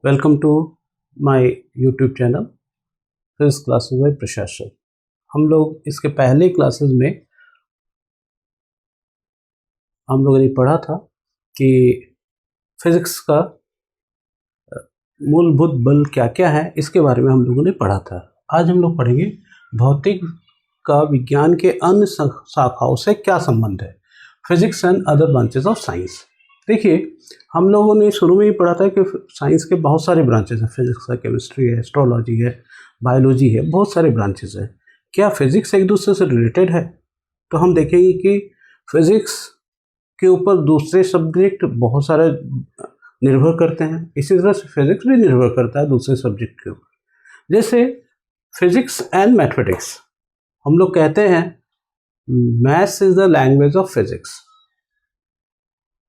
Welcome to my YouTube channel physics classes by Prashasan. हम लोग इसके पहले क्लासेस में हम लोगों ने पढ़ा था कि फिजिक्स का मूलभूत बल क्या क्या है, इसके बारे में हम लोगों ने पढ़ा था। आज हम लोग पढ़ेंगे भौतिक का विज्ञान के अन्य शाखाओं से क्या संबंध है, physics and other branches of science. देखिए, हम लोगों ने शुरू में ही पढ़ा था कि साइंस के बहुत सारे ब्रांचेस हैं। फिजिक्स है, केमिस्ट्री है, एस्ट्रोलॉजी है, बायोलॉजी है, बहुत सारे ब्रांचेस हैं। क्या फिजिक्स एक दूसरे से रिलेटेड है? तो हम देखेंगे कि फिजिक्स के ऊपर दूसरे सब्जेक्ट बहुत सारे निर्भर करते हैं। इसी तरह से फिजिक्स भी निर्भर करता है दूसरे सब्जेक्ट के ऊपर। जैसे फिजिक्स एंड मैथमेटिक्स, हम लोग कहते हैं maths is the language of physics.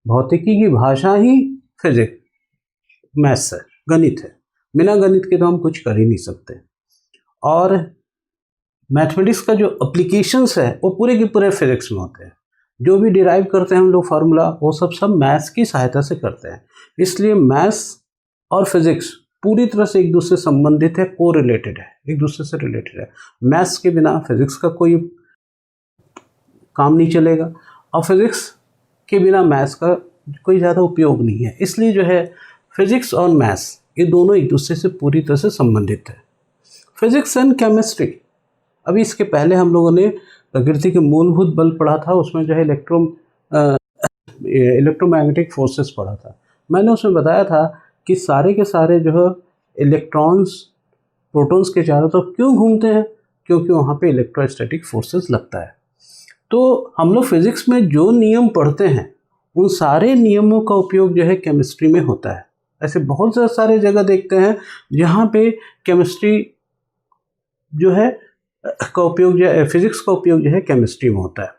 भौतिकी की भाषा ही फिजिक्स मैथ्स है, गणित है। बिना गणित के तो हम कुछ कर ही नहीं सकते। और मैथमेटिक्स का जो एप्लीकेशंस है वो पूरे के पूरे फिजिक्स में होते हैं। जो भी डिराइव करते हैं हम लोग फार्मूला, वो सब मैथ्स की सहायता से करते हैं। इसलिए मैथ्स और फिजिक्स पूरी तरह से एक दूसरे से संबंधित है, को रिलेटेड है, एक दूसरे से रिलेटेड है। मैथ्स के बिना फिजिक्स का कोई काम नहीं चलेगा और फिजिक्स के बिना मैथ्स का कोई ज़्यादा उपयोग नहीं है। इसलिए जो है फिजिक्स और मैथ्स ये दोनों एक दूसरे से पूरी तरह से संबंधित है। फिजिक्स एंड केमिस्ट्री, अभी इसके पहले हम लोगों ने प्रकृति के मूलभूत बल पढ़ा था। उसमें जो है इलेक्ट्रोमैग्नेटिक फोर्सेस पढ़ा था। मैंने उसमें बताया था कि सारे के सारे जो है इलेक्ट्रॉन्स प्रोटॉन्स के चारों तरफ क्यों घूमते हैं, क्योंकि वहाँ पे इलेक्ट्रोस्टैटिक फोर्सेस लगता है। तो हम लोग फिजिक्स में जो नियम पढ़ते हैं उन सारे नियमों का उपयोग जो है केमिस्ट्री में होता है। ऐसे बहुत सारे जगह देखते हैं जहाँ पे केमिस्ट्री जो है का उपयोग जो है, फिजिक्स का उपयोग जो है केमिस्ट्री में होता है।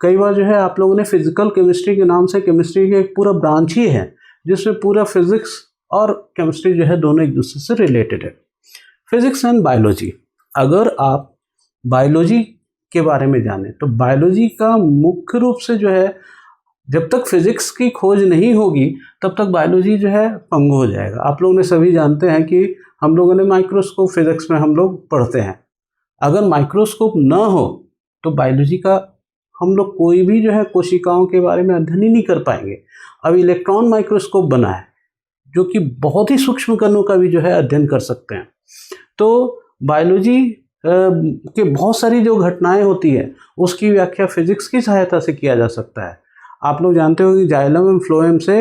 कई बार जो है आप लोगों ने फिजिकल केमिस्ट्री के नाम से केमिस्ट्री का एक पूरा ब्रांच ही है जिसमें पूरा फिजिक्स और केमिस्ट्री जो है दोनों एक दूसरे से रिलेटेड है। फिजिक्स एंड बायोलॉजी, अगर आप बायोलॉजी के बारे में जाने तो बायोलॉजी का मुख्य रूप से जो है, जब तक फिजिक्स की खोज नहीं होगी तब तक बायोलॉजी जो है पंगु हो जाएगा। आप लोगों ने सभी जानते हैं कि हम लोगों ने माइक्रोस्कोप फिजिक्स में हम लोग पढ़ते हैं। अगर माइक्रोस्कोप ना हो तो बायोलॉजी का हम लोग कोई भी जो है कोशिकाओं के बारे में अध्ययन ही नहीं कर पाएंगे। अब इलेक्ट्रॉन माइक्रोस्कोप बना है जो कि बहुत ही सूक्ष्म कणों का भी जो है अध्ययन कर सकते हैं। तो बायोलॉजी के बहुत सारी जो घटनाएं होती है उसकी व्याख्या फिजिक्स की सहायता से किया जा सकता है। आप लोग जानते हो कि जाइलम एंड फ्लोएम से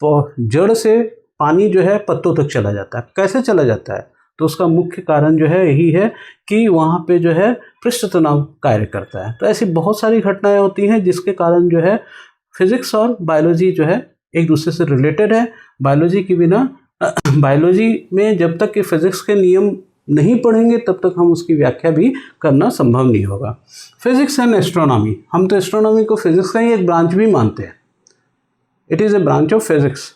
जड़ से पानी जो है पत्तों तक चला जाता है। कैसे चला जाता है? तो उसका मुख्य कारण जो है यही है कि वहाँ पे जो है पृष्ठ तनाव कार्य करता है। तो ऐसी बहुत सारी घटनाएं होती हैं जिसके कारण जो है फिजिक्स और बायोलॉजी जो है एक दूसरे से रिलेटेड है। बायोलॉजी के बिना बायोलॉजी में जब तक कि फिजिक्स के नियम नहीं पढ़ेंगे तब तक हम उसकी व्याख्या भी करना संभव नहीं होगा। फिजिक्स एंड एस्ट्रोनॉमी, हम तो एस्ट्रोनॉमी को फिजिक्स का ही एक ब्रांच भी मानते हैं। It is a branch of physics.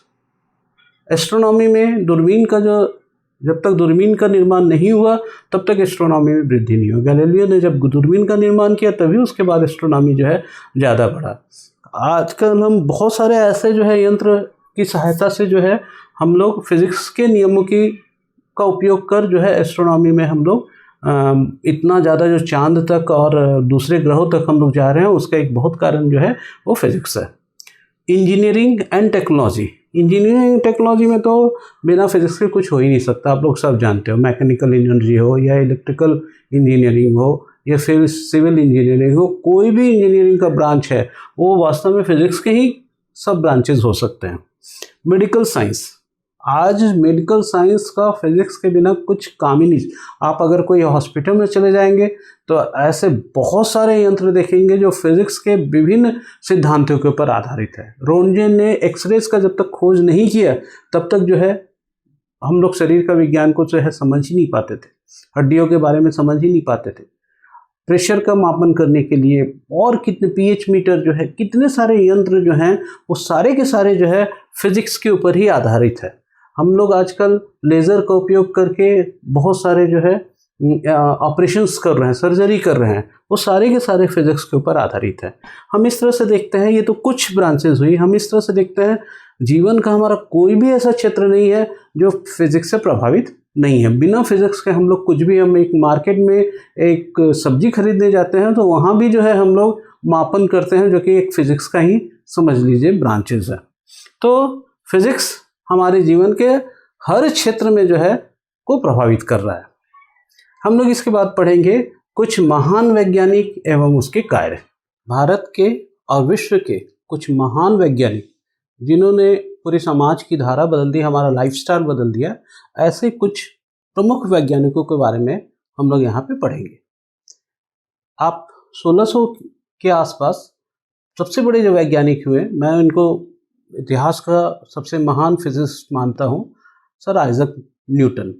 Astronomy में दूरबीन का जब तक दूरबीन का निर्माण नहीं हुआ तब तक एस्ट्रोनॉमी में वृद्धि नहीं हुई। गैलीलियो ने जब दूरबीन का निर्माण किया तभी उसके बाद एस्ट्रोनॉमी जो है ज़्यादा बढ़ा। आजकल हम बहुत सारे ऐसे जो है यंत्र की सहायता से जो है हम लोग फिजिक्स के नियमों का उपयोग कर जो है एस्ट्रोनॉमी में हम लोग इतना ज़्यादा जो चांद तक और दूसरे ग्रहों तक हम लोग जा रहे हैं, उसका एक बहुत कारण जो है वो फिजिक्स है। Engineering and technology, engineering technology में तो बिना फिजिक्स के कुछ हो ही नहीं सकता। आप लोग सब जानते हो, मैकेनिकल इंजीनियरिंग हो या इलेक्ट्रिकल इंजीनियरिंग हो या फिर सिविल इंजीनियरिंग हो, कोई भी इंजीनियरिंग का ब्रांच है वो वास्तव में फिजिक्स के ही सब ब्रांचेज हो सकते हैं। मेडिकल साइंस, आज मेडिकल साइंस का फिजिक्स के बिना कुछ काम ही नहीं। आप अगर कोई हॉस्पिटल में चले जाएंगे तो ऐसे बहुत सारे यंत्र देखेंगे जो फिजिक्स के विभिन्न सिद्धांतों के ऊपर आधारित है। रोन्टगेन ने एक्सरेज का जब तक खोज नहीं किया तब तक जो है हम लोग शरीर का विज्ञान को जो है समझ ही नहीं पाते थे, हड्डियों के बारे में समझ ही नहीं पाते थे। प्रेशर का मापन करने के लिए और कितने पीएच मीटर जो है, कितने सारे यंत्र जो हैं वो सारे के सारे जो है फिजिक्स के ऊपर ही आधारित है। हम लोग आजकल लेज़र का उपयोग करके बहुत सारे जो है ऑपरेशंस कर रहे हैं, सर्जरी कर रहे हैं, वो सारे के सारे फिजिक्स के ऊपर आधारित है। हम इस तरह से देखते हैं, ये तो कुछ ब्रांचेस हुई। हम इस तरह से देखते हैं जीवन का हमारा कोई भी ऐसा क्षेत्र नहीं है जो फिजिक्स से प्रभावित नहीं है। बिना फिजिक्स के हम लोग कुछ भी, हम एक मार्केट में एक सब्जी खरीदने जाते हैं तो वहाँ भी जो है हम लोग मापन करते हैं, जो कि एक फिजिक्स का ही समझ लीजिए ब्रांचेस है। तो फिजिक्स हमारे जीवन के हर क्षेत्र में जो है को प्रभावित कर रहा है। हम लोग इसके बाद पढ़ेंगे कुछ महान वैज्ञानिक एवं उसके कार्य। भारत के और विश्व के कुछ महान वैज्ञानिक जिन्होंने पूरे समाज की धारा बदल दी, हमारा लाइफस्टाइल बदल दिया, ऐसे कुछ प्रमुख वैज्ञानिकों के बारे में हम लोग यहाँ पे पढ़ेंगे। आप 1600 के आसपास सबसे बड़े जो वैज्ञानिक हुए, मैं उनको इतिहास का सबसे महान फिजिसिस्ट मानता हूँ, सर आइजक न्यूटन।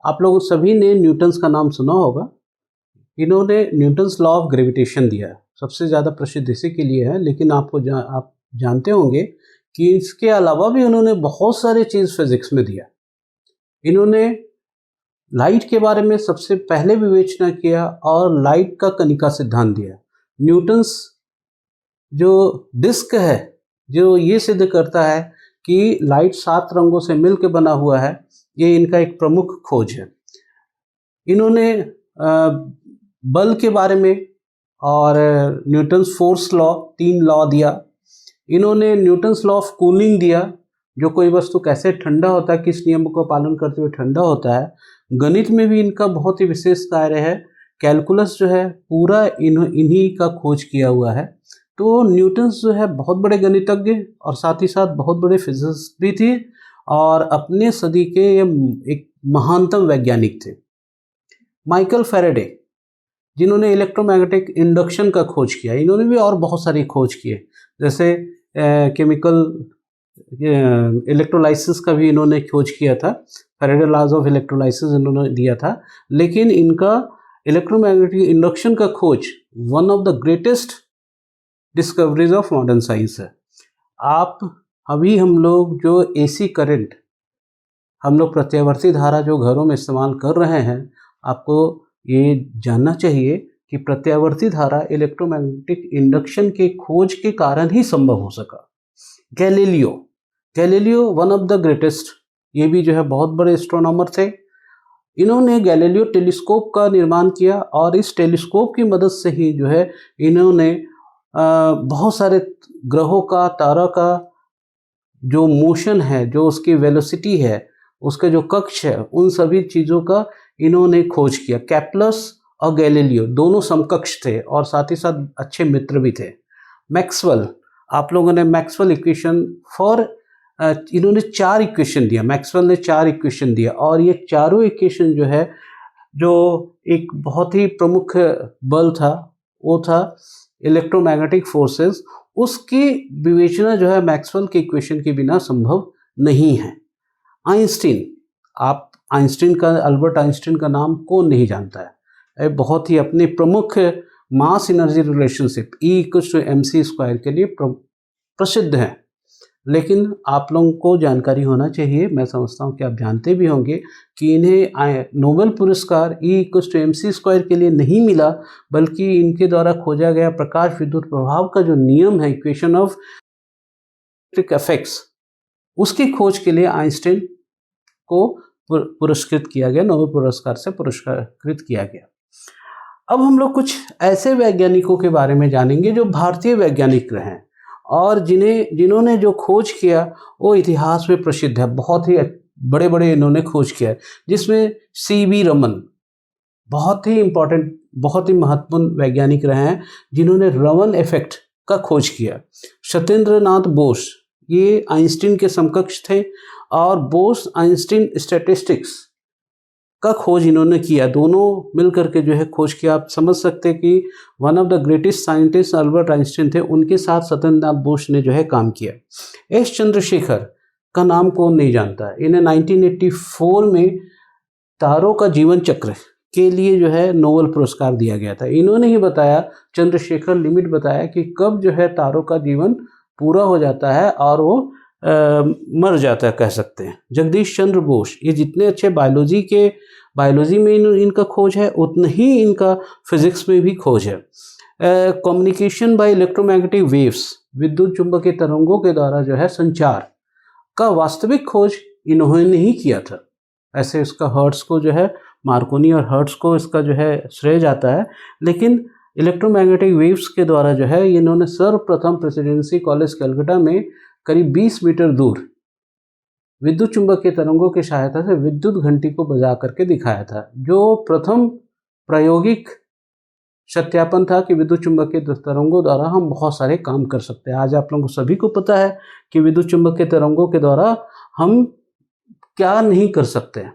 आप लोग सभी ने न्यूटन्स का नाम सुना होगा। इन्होंने न्यूटन्स लॉ ऑफ ग्रेविटेशन दिया, सबसे ज़्यादा प्रसिद्ध इसी के लिए है, लेकिन आप जानते होंगे कि इसके अलावा भी उन्होंने बहुत सारे चीज़ फिजिक्स में दिया। इन्होंने लाइट के बारे में सबसे पहले विवेचना किया और लाइट का कणिका सिद्धांत दिया। न्यूटन्स जो डिस्क है, जो ये सिद्ध करता है कि लाइट 7 रंगों से मिलकर बना हुआ है, ये इनका एक प्रमुख खोज है। इन्होंने बल के बारे में और न्यूटन्स फोर्स लॉ, 3 लॉ दिया। इन्होंने न्यूटन्स लॉ ऑफ कूलिंग दिया, जो कोई वस्तु कैसे ठंडा होता है, किस नियम को पालन करते हुए ठंडा होता है। गणित में भी इनका बहुत ही विशेष कार्य है। कैलकुलस जो है पूरा इन्हीं का खोज किया हुआ है। तो न्यूटन्स जो है बहुत बड़े गणितज्ञ और साथ ही साथ बहुत बड़े फिजिसिस्ट भी थे और अपने सदी के ये एक महानतम वैज्ञानिक थे। माइकल फैराडे, जिन्होंने इलेक्ट्रोमैग्नेटिक इंडक्शन का खोज किया, इन्होंने भी और बहुत सारी खोज किए, जैसे केमिकल इलेक्ट्रोलाइसिस का भी इन्होंने खोज किया था। फैराडे लॉज ऑफ इलेक्ट्रोलाइसिस इन्होंने दिया था। लेकिन इनका इलेक्ट्रोमैग्नेटिक इंडक्शन का खोज one of the greatest discoveries of modern science है। अभी हम लोग जो एसी करंट, हम लोग प्रत्यावर्ती धारा जो घरों में इस्तेमाल कर रहे हैं, आपको ये जानना चाहिए कि प्रत्यावर्ती धारा इलेक्ट्रोमैग्नेटिक इंडक्शन के खोज के कारण ही संभव हो सका। Galileo one of the greatest, ये भी जो है बहुत बड़े एस्ट्रोनॉमर थे। इन्होंने गैलीलियो टेलीस्कोप का निर्माण किया और इस टेलीस्कोप की मदद से ही जो है इन्होंने बहुत सारे ग्रहों का, तारा का जो मोशन है, जो उसकी वेलोसिटी है, उसके जो कक्ष है, उन सभी चीज़ों का इन्होंने खोज किया। कैप्लस और गैलीलियो दोनों समकक्ष थे और साथ ही साथ अच्छे मित्र भी थे। मैक्सवेल, आप लोगों ने मैक्सवेल इक्वेशन इन्होंने 4 इक्वेशन दिया। मैक्सवेल ने 4 इक्वेशन दिया और ये चारों इक्वेशन जो है, जो एक बहुत ही प्रमुख बल था, वो था इलेक्ट्रोमैग्नेटिक फोर्सेस। उसकी विवेचना जो है मैक्सवेल के इक्वेशन के बिना संभव नहीं है। आइंस्टीन, आप अल्बर्ट आइंस्टीन का नाम कौन नहीं जानता है। बहुत ही अपने प्रमुख मास एनर्जी रिलेशनशिप E=mc² के लिए प्रसिद्ध है। लेकिन आप लोगों को जानकारी होना चाहिए, मैं समझता हूँ कि आप जानते भी होंगे कि इन्हें नोबेल पुरस्कार E=mc² के लिए नहीं मिला, बल्कि इनके द्वारा खोजा गया प्रकाश विद्युत प्रभाव का जो नियम है, इक्वेशन ऑफ इलेक्ट्रिक इफेक्ट्स, उसकी खोज के लिए आइंस्टीन को पुरस्कृत किया गया, नोबेल पुरस्कार से पुरस्कृत किया गया। अब हम लोग कुछ ऐसे वैज्ञानिकों के बारे में जानेंगे जो भारतीय वैज्ञानिक रहे हैं और जिन्होंने जो खोज किया वो इतिहास में प्रसिद्ध है। बहुत ही बड़े बड़े इन्होंने खोज किया है, जिसमें C.V. रमन बहुत ही इम्पोर्टेंट, बहुत ही महत्वपूर्ण वैज्ञानिक रहे हैं, जिन्होंने रमन इफेक्ट का खोज किया। सत्येंद्रनाथ बोस, ये आइंस्टीन के समकक्ष थे और बोस आइंस्टीन स्टैटिस्टिक्स का खोज इन्होंने किया। दोनों मिलकर के जो है खोज किया। आप समझ सकते हैं कि one of the greatest scientist Albert Einstein थे, उनके साथ सत्येंद्रनाथ बोस ने जो है काम किया। एस चंद्रशेखर का नाम कौन नहीं जानता है। इन्हें 1984 में तारों का जीवन चक्र के लिए जो है नोबेल पुरस्कार दिया गया था। इन्होंने ही बताया, चंद्रशेखर लिमिट बताया कि कब जो है तारों का जीवन पूरा हो जाता है और वो मर जाता है, कह सकते हैं। जगदीश चंद्र बोस, ये जितने अच्छे बायोलॉजी के बायोलॉजी में इनका खोज है, उतना ही इनका फिजिक्स में भी खोज है। कम्युनिकेशन बाय इलेक्ट्रोमैग्नेटिक वेव्स, विद्युत चुंबकीय तरंगों के द्वारा जो है संचार का वास्तविक खोज इन्होंने ही किया था। ऐसे इसका हर्ट्ज को जो है, मार्कोनी और हर्ट्ज को इसका जो है श्रेय जाता है, लेकिन इलेक्ट्रोमैग्नेटिक वेव्स के द्वारा जो है इन्होंने सर्वप्रथम प्रेसिडेंसी कॉलेज कलकत्ता में करीब 20 मीटर दूर विद्युत चुंबकीय तरंगों की सहायता से विद्युत घंटी को बजा करके दिखाया था, जो प्रथम प्रायोगिक सत्यापन था कि विद्युत चुंबकीय तरंगों द्वारा हम बहुत सारे काम कर सकते हैं। आज आप लोगों को सभी को पता है कि विद्युत चुंबकीय तरंगों के द्वारा हम क्या नहीं कर सकते हैं।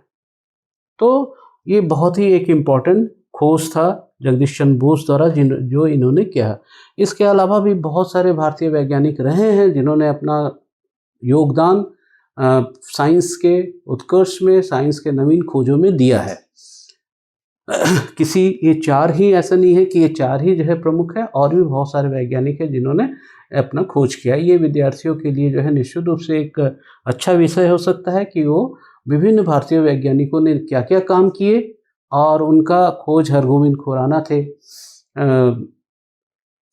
तो ये बहुत ही एक इम्पॉर्टेंट खोज था जगदीश चंद्र बोस द्वारा जो इन्होंने किया। इसके अलावा भी बहुत सारे भारतीय वैज्ञानिक रहे हैं जिन्होंने अपना योगदान साइंस के उत्कर्ष में, साइंस के नवीन खोजों में दिया है। ये चार ही, ऐसा नहीं है कि ये चार ही जो है प्रमुख है, और भी बहुत सारे वैज्ञानिक हैं जिन्होंने अपना खोज किया। ये विद्यार्थियों के लिए जो है निश्चित रूप से एक अच्छा विषय हो सकता है कि वो विभिन्न भारतीय वैज्ञानिकों ने क्या क्या काम किए और उनका खोज हरगोविंद खुराना थे।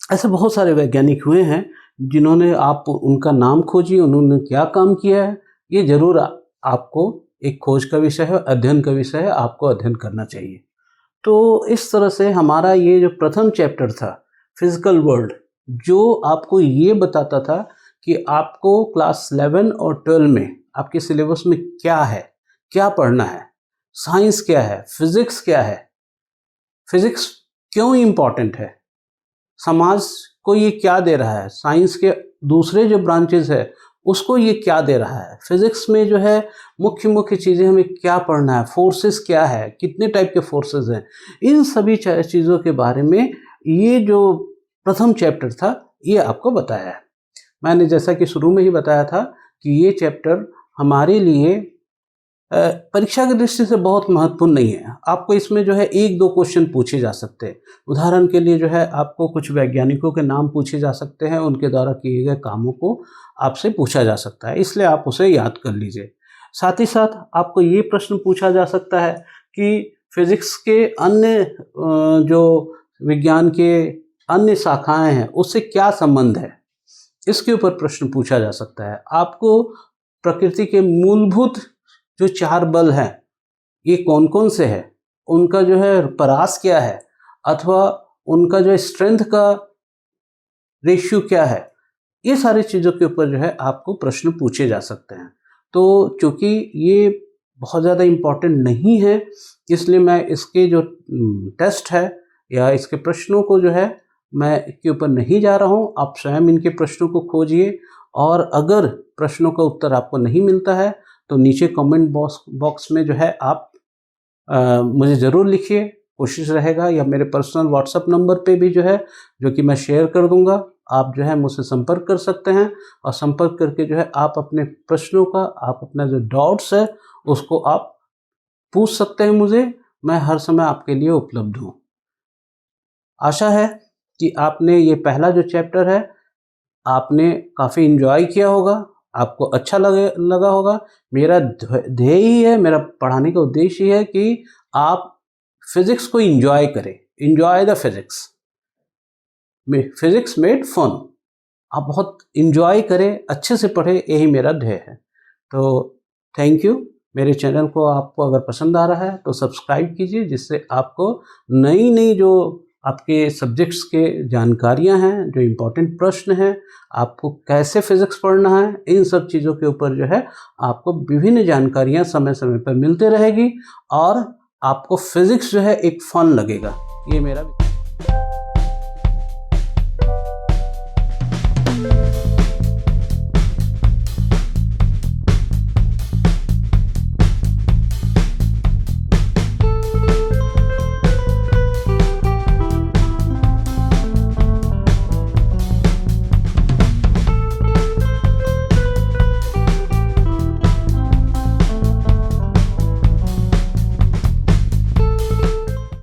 ऐसे बहुत सारे वैज्ञानिक हुए हैं जिन्होंने, आप उनका नाम खोजिए, उन्होंने क्या काम किया है। ये जरूर आपको एक खोज का विषय है, अध्ययन का विषय है, आपको अध्ययन करना चाहिए। तो इस तरह से हमारा ये जो प्रथम चैप्टर था फिजिकल वर्ल्ड, जो आपको ये बताता था कि आपको क्लास 11 और 12 में आपके सिलेबस में क्या है, क्या पढ़ना है, साइंस क्या है, फिजिक्स क्या है, फिजिक्स क्यों इम्पॉर्टेंट है, समाज को ये क्या दे रहा है, साइंस के दूसरे जो ब्रांचेस है उसको ये क्या दे रहा है, फिजिक्स में जो है मुख्य मुख्य चीज़ें हमें क्या पढ़ना है, फोर्सेस क्या है, कितने टाइप के फोर्सेस हैं, इन सभी चीज़ों के बारे में ये जो प्रथम चैप्टर था ये आपको बताया है। मैंने जैसा कि शुरू में ही बताया था कि ये चैप्टर हमारे लिए परीक्षा की दृष्टि से बहुत महत्वपूर्ण नहीं है। आपको इसमें जो है 1-2 क्वेश्चन पूछे जा सकते हैं। उदाहरण के लिए जो है आपको कुछ वैज्ञानिकों के नाम पूछे जा सकते हैं, उनके द्वारा किए गए कामों को आपसे पूछा जा सकता है, इसलिए आप उसे याद कर लीजिए। साथ ही साथ आपको ये प्रश्न पूछा जा सकता है कि फिजिक्स के अन्य जो विज्ञान के अन्य शाखाएं हैं उससे क्या संबंध है, इसके ऊपर प्रश्न पूछा जा सकता है। आपको प्रकृति के मूलभूत जो 4 बल हैं ये कौन कौन से हैं, उनका जो है परास क्या है, अथवा उनका जो स्ट्रेंथ का रेशियो क्या है, ये सारी चीज़ों के ऊपर जो है आपको प्रश्न पूछे जा सकते हैं। तो चूँकि ये बहुत ज़्यादा इम्पॉर्टेंट नहीं है, इसलिए मैं इसके जो टेस्ट है या इसके प्रश्नों को जो है मैं इसके ऊपर नहीं जा रहा हूँ। आप स्वयं इनके प्रश्नों को खोजिए, और अगर प्रश्नों का उत्तर आपको नहीं मिलता है तो नीचे कमेंट बॉक्स में जो है आप मुझे ज़रूर लिखिए। कोशिश रहेगा, या मेरे पर्सनल व्हाट्सएप नंबर पे भी जो है, जो कि मैं शेयर कर दूंगा, आप जो है मुझसे संपर्क कर सकते हैं, और संपर्क करके जो है आप अपने प्रश्नों का, आप अपना जो डाउट्स है उसको आप पूछ सकते हैं मुझे। मैं हर समय आपके लिए उपलब्ध हूँ। आशा है कि आपने ये पहला जो चैप्टर है आपने काफ़ी इन्जॉय किया होगा, आपको अच्छा लगा होगा। मेरा ध्येय ही है, मेरा पढ़ाने का उद्देश्य ही है कि आप फिजिक्स को एंजॉय करें। Enjoy the physics, physics made fun. आप बहुत एंजॉय करें, अच्छे से पढ़ें, यही मेरा ध्येय है। तो थैंक यू। मेरे चैनल को आपको अगर पसंद आ रहा है तो सब्सक्राइब कीजिए, जिससे आपको नई नई जो आपके सब्जेक्ट्स के जानकारियां हैं, जो इम्पोर्टेंट प्रश्न हैं, आपको कैसे फिजिक्स पढ़ना है, इन सब चीज़ों के ऊपर जो है आपको विभिन्न जानकारियां समय समय पर मिलते रहेगी, और आपको फिजिक्स जो है एक फन लगेगा। ये मेरा